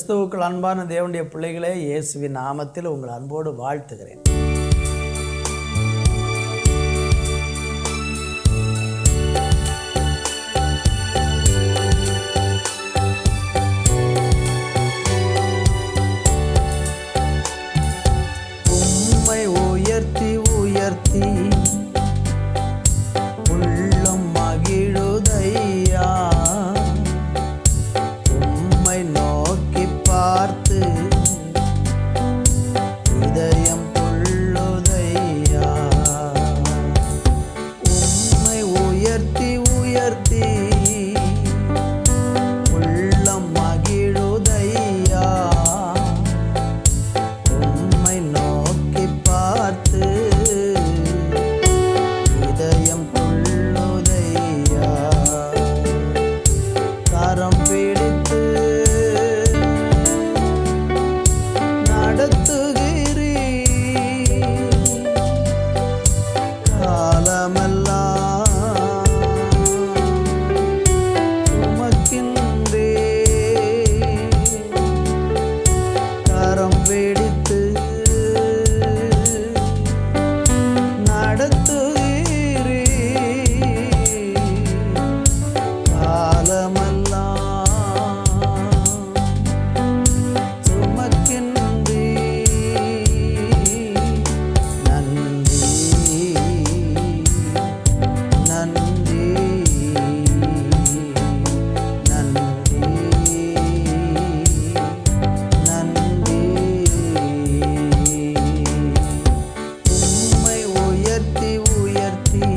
கிறிஸ்துவுக்குள் அன்பான தேவனுடைய பிள்ளைகளே, இயேசுவின் நாமத்தில் உங்கள் அன்போடு வாழ்த்துகிறேன். உம்மை உயர்த்தி உயர்த்தி உள்ளம் மகிழுதையா, உம்மை நோக்கி பார்த்து இதயம் துள்ளுதையா. உம்மை உயர்த்தி உயர்த்தி உள்ளம் மகிழுதையா, உம்மை நோக்கி பார்த்து இதயம் துள்ளுதையா. கரம் பிடித்து நடத்துகிறீ, காலமெல்லாம் சுமக்கின்றே. கரம் பிடித்து நடத்துகிறீ, காலமெல்லாம் சுமக்கின்றே. நன்றி நன்றி நன்றி நன்றி. உம்மை உயர்த்தி உயர்த்தி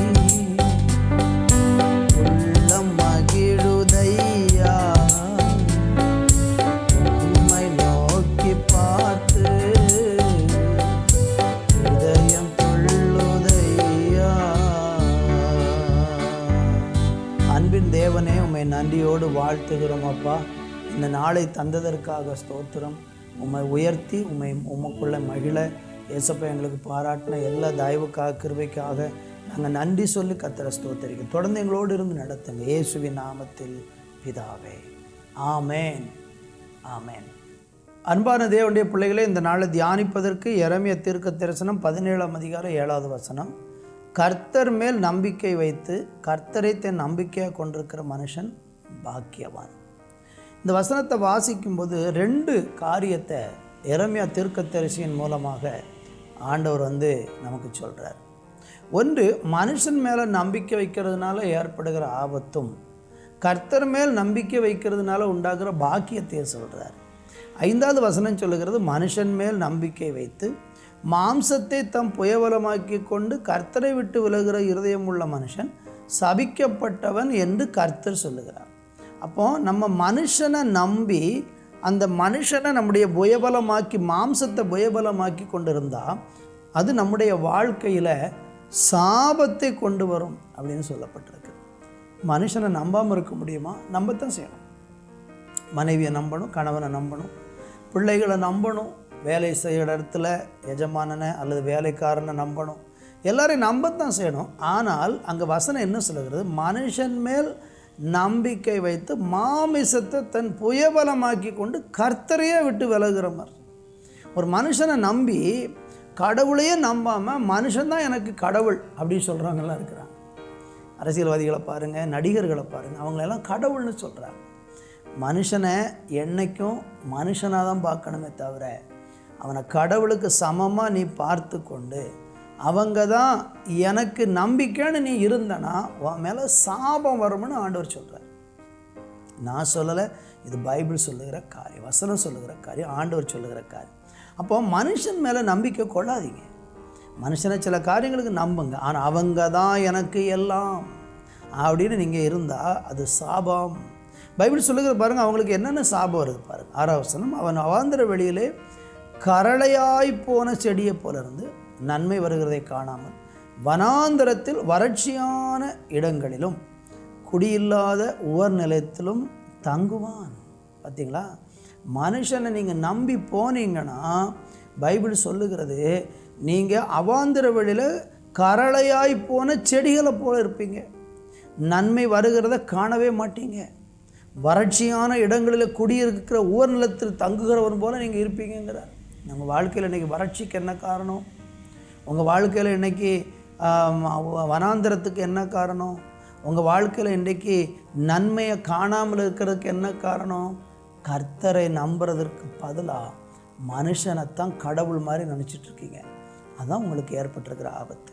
உள்ளம் மகிழுதையா, உம்மை நோக்கி பார்த்து இதயம் துள்ளுதையா. அன்பின் தேவனே, உம்மை நன்றியோடு வாழ்த்துகிறோம் அப்பா. இந்த நாளை தந்ததற்காக ஸ்தோத்திரம். உம்மை உயர்த்தி உமக்குள்ள மகிழ ஏசப்பா எங்களுக்கு பாராட்டின எல்லா தயவுக்காக கிருபைக்காக நாங்கள் நன்றி சொல்லி கர்த்தரை ஸ்தோத்திரிக்கிறோம். தொடர்ந்து எங்களோடு இருந்து நடத்துங்க, இயேசுவின் நாமத்தில் பிதாவே, ஆமேன் ஆமேன். அன்பான தேவனுடைய பிள்ளைகளே, இந்த நாளை தியானிப்பதற்கு எரேமியா தீர்க்கதரிசனம் 17ஆம் அதிகாரம் 7வது வசனம். கர்த்தர் மேல் நம்பிக்கை வைத்து கர்த்தரை தன் நம்பிக்கையாக கொண்டிருக்கிற மனுஷன் பாக்கியவான். இந்த வசனத்தை வாசிக்கும்போது 2 காரியத்தை எரேமியா தீர்க்கதரிசியின் மூலமாக ஆண்டவர் நமக்கு சொல்கிறார். ஒன்று, மனுஷன் மேலே நம்பிக்கை வைக்கிறதுனால ஏற்படுகிற ஆபத்தும், கர்த்தர் மேல் நம்பிக்கை வைக்கிறதுனால உண்டாகிற பாக்கியத்தை சொல்கிறார். 5வது வசனம் சொல்லுகிறது, மனுஷன் மேல் நம்பிக்கை வைத்து மாம்சத்தை தம் புயபலமாக்கி கொண்டு கர்த்தரை விட்டு விலகுகிற இருதயம் உள்ள மனுஷன் சபிக்கப்பட்டவன் என்று கர்த்தர் சொல்லுகிறார். அப்போ நம்ம மனுஷனை நம்பி அந்த மனுஷனை நம்முடைய புயபலமாக்கி, மாம்சத்தை புயபலமாக்கி கொண்டிருந்தால் அது நம்முடைய வாழ்க்கையில் சாபத்தை கொண்டு வரும் அப்படின்னு சொல்லப்பட்டிருக்கு. மனுஷனை நம்பாமல் இருக்க முடியுமா? நம்பத்தான் செய்யணும். மனைவியை நம்பணும், கணவனை நம்பணும், பிள்ளைகளை நம்பணும், வேலை செய்கிற இடத்துல எஜமானனை அல்லது வேலைக்காரனை நம்பணும், எல்லாரையும் நம்பத்தான் செய்யணும். ஆனால் அங்கே வசனம் என்ன சொல்லுகிறது? மனுஷன் மேல் நம்பிக்கை வைத்து மாமிசத்தை தன் புயபலமாக்கி கொண்டு கர்த்தரையே விட்டு விலகுறவர். ஒரு மனுஷனை நம்பி கடவுளையே நம்பாமல் மனுஷன்தான் எனக்கு கடவுள் அப்படின்னு சொல்கிறவங்கெல்லாம் இருக்கிறாங்க. அரசியல்வாதிகளை பாருங்கள், நடிகர்களை பாருங்கள், அவங்களெல்லாம் கடவுள்னு சொல்கிறாங்க. மனுஷனை என்னைக்கும் மனுஷனாக தான் பார்க்கணுமே தவிர அவனை கடவுளுக்கு சமமாக நீ பார்த்து கொண்டு அவங்க தான் எனக்கு நம்பிக்கைன்னு நீ இருந்தனா உன் மேலே சாபம் வரும்னு ஆண்டவர் சொல்கிறார். நான் சொல்லலை, இது பைபிள் சொல்லுகிற காரியம், வசனம் சொல்லுகிற காரியம், ஆண்டவர் சொல்லுகிற காரியம். அப்போ மனுஷன் மேலே நம்பிக்கை கொள்ளாதீங்க. மனுஷனை சில காரியங்களுக்கு நம்புங்க, ஆனால் அவங்க தான் எனக்கு எல்லாம் அப்படின்னு நீங்கள் இருந்தால் அது சாபம். பைபிள் சொல்லுகிற பாருங்கள், அவங்களுக்கு என்னென்ன சாபம் வருது பாருங்கள். 6வது வசனம், அவன் அவாந்தர வெளியிலே கரளையாய் போன செடியை போல இருந்து நன்மை வருகிறதை காணாமல் வனாந்தரத்தில் வறட்சியான இடங்களிலும் குடியில்லாத உவர் நிலையத்திலும் தங்குவான். பார்த்தீங்களா? மனுஷனை நீங்கள் நம்பி போனீங்கன்னா பைபிள் சொல்லுகிறது, நீங்கள் அவாந்தர வெளியில் கரளையாய் போன செடிகளை போல இருப்பீங்க. நன்மை வருகிறத காணவே மாட்டீங்க. வறட்சியான இடங்களில் குடியிருக்கிற ஊர் நிலத்தில் தங்குகிறவன் போல நீங்கள் இருப்பீங்கிறார். உங்கள் வாழ்க்கையில் இன்றைக்கி வறட்சிக்கு என்ன காரணம்? உங்கள் வாழ்க்கையில் இன்றைக்கி வனாந்திரத்துக்கு என்ன காரணம்? உங்கள் வாழ்க்கையில் இன்றைக்கி நன்மையை காணாமல் இருக்கிறதுக்கு என்ன காரணம்? கர்த்தரை நம்புறதற்கு பதிலாக மனுஷனைத்தான் கடவுள் மாதிரி நினச்சிட்ருக்கீங்க. அதுதான் உங்களுக்கு ஏற்பட்டிருக்கிற ஆபத்து.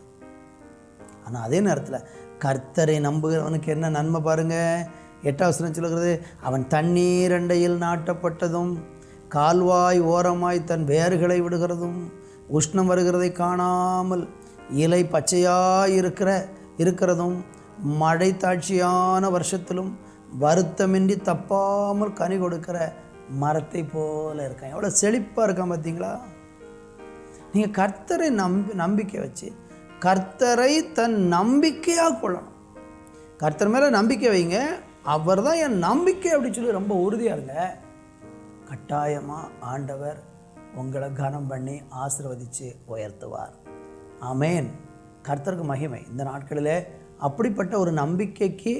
ஆனால் அதே நேரத்தில் கர்த்தரை நம்புகிறவனுக்கு என்ன நன்மை பாருங்கள். 8வது வசனம் சொல்லுகிறது, அவன் தண்ணீர் அண்டையில் நாட்டப்பட்டதும் கால்வாய் ஓரமாய் தன் வேர்களை விடுகிறதும் உஷ்ணம் வருகிறதை காணாமல் இலை பச்சையாக இருக்கிறதும் மழை தாட்சியான வருஷத்திலும் வருத்தமின்றி தப்பாமல் கனி கொடுக்கிற மரத்தை போல இருக்கான். எவ்வளோ செழிப்பாக இருக்கான் பார்த்தீங்களா? நீங்கள் கர்த்தரை நம்பிக்கை வச்சு கர்த்தரை தன் நம்பிக்கையாக கொள்ளணும். கர்த்தர் மேலே நம்பிக்கை வைங்க. அவர் தான் என் நம்பிக்கை அப்படின்னு சொல்லி ரொம்ப உறுதியாக இருங்க. கட்டாயமாக ஆண்டவர் உங்களை கனம் பண்ணி ஆசீர்வதித்து உயர்த்துவார். ஆமேன். கர்த்தருக்கு மகிமை. இந்த நாட்களில் அப்படிப்பட்ட ஒரு நம்பிக்கைக்கு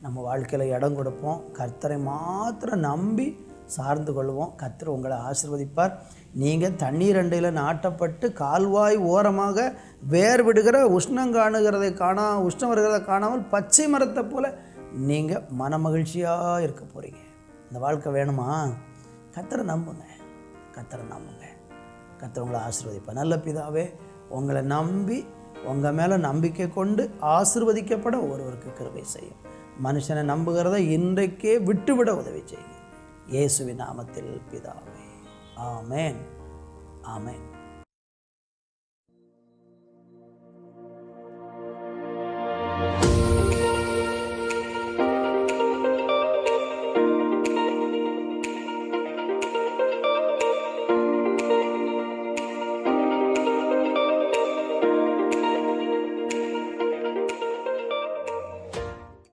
நம்ம வாழ்க்கையில் இடம் கொடுப்போம். கர்த்தரை மாத்திரம் நம்பி சார்ந்து கொள்வோம். கர்த்தர் உங்களை ஆசீர்வதிப்பார். நீங்கள் தண்ணீர் அண்டையில் நாட்டப்பட்டு கால்வாய் ஓரமாக வேர் விடுகிற உஷ்ணம் வருகிறத காணாமல் பச்சை மரத்தை போல் நீங்கள் மனமகிழ்ச்சியாக இருக்க போகிறீங்க. இந்த வாழ்க்கை வேணுமா? கர்த்தரை நம்புங்க. கர்த்தர் உங்களை ஆசீர்வதிப்பார். நல்ல பிதாவே, உங்களை நம்பி உங்கள் மேலே நம்பிக்கை கொண்டு ஆசீர்வதிக்கப்பட ஒருவருக்கு கிருபை செய்யும். மனுஷனை நம்புகிறத இன்றைக்கே விட்டுவிட உதவி செய்யும். இயேசுவின் நாமத்தில் பிதாவே. ஆமேன்.